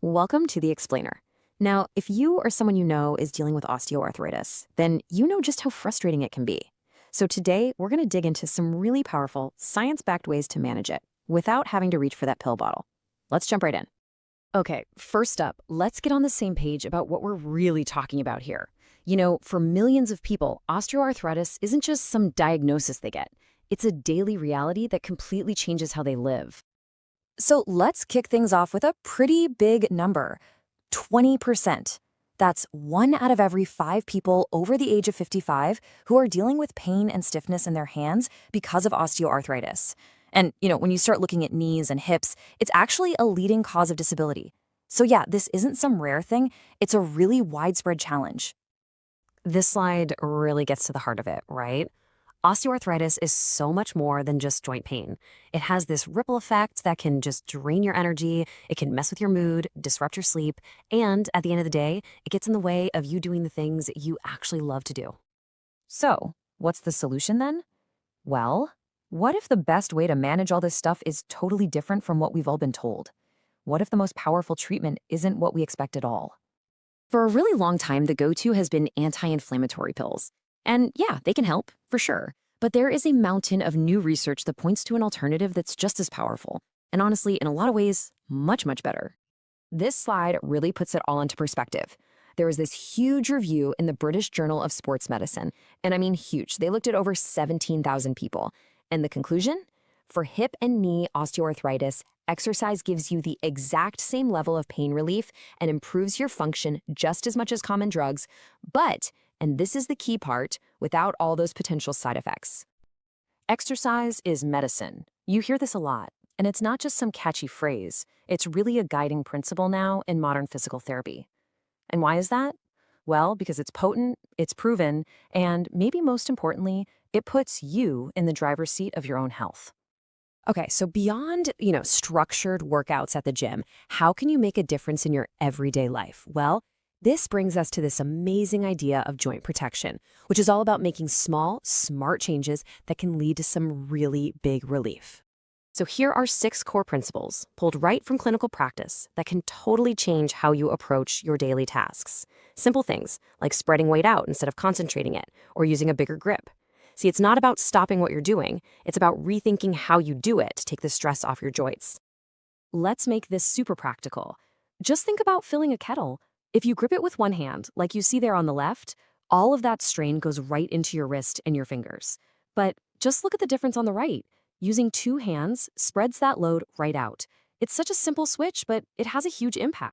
Welcome to The Explainer. Now, if you or someone you know is dealing with osteoarthritis, then you know just how frustrating it can be. So today, we're going to dig into some really powerful, science-backed ways to manage it without having to reach for that pill bottle. Let's jump right in. Okay, first up, let's get on the same page about what we're really talking about here. For millions of people, osteoarthritis isn't just some diagnosis they get. It's a daily reality that completely changes how they live. So let's kick things off with a pretty big number, 20%. That's 1 out of every 5 people over the age of 55 who are dealing with pain and stiffness in their hands because of osteoarthritis. And, when you start looking at knees and hips, it's actually a leading cause of disability. So yeah, this isn't some rare thing, it's a really widespread challenge. This slide really gets to the heart of it, right? Osteoarthritis is so much more than just joint pain. It has this ripple effect that can just drain your energy, it can mess with your mood, disrupt your sleep, and at the end of the day, it gets in the way of you doing the things you actually love to do. So, what's the solution then? Well, what if the best way to manage all this stuff is totally different from what we've all been told? What if the most powerful treatment isn't what we expect at all? For a really long time, the go-to has been anti-inflammatory pills. And yeah, they can help, for sure. But there is a mountain of new research that points to an alternative that's just as powerful. And honestly, in a lot of ways, much, much better. This slide really puts it all into perspective. There was this huge review in the British Journal of Sports Medicine. And I mean huge. They looked at over 17,000 people. And the conclusion? For hip and knee osteoarthritis, exercise gives you the exact same level of pain relief and improves your function just as much as common drugs, but, and this is the key part, without all those potential side effects. Exercise is medicine. You hear this a lot, and it's not just some catchy phrase. It's really a guiding principle now in modern physical therapy. And why is that? Well, because it's potent, it's proven, and maybe most importantly, it puts you in the driver's seat of your own health. Okay, so beyond, structured workouts at the gym, how can you make a difference in your everyday life? Well, this brings us to this amazing idea of joint protection, which is all about making small, smart changes that can lead to some really big relief. So here are 6 core principles, pulled right from clinical practice, that can totally change how you approach your daily tasks. Simple things, like spreading weight out instead of concentrating it, or using a bigger grip. See, it's not about stopping what you're doing. It's about rethinking how you do it to take the stress off your joints. Let's make this super practical. Just think about filling a kettle. If you grip it with one hand, like you see there on the left, all of that strain goes right into your wrist and your fingers. But just look at the difference on the right. Using 2 hands spreads that load right out. It's such a simple switch, but it has a huge impact.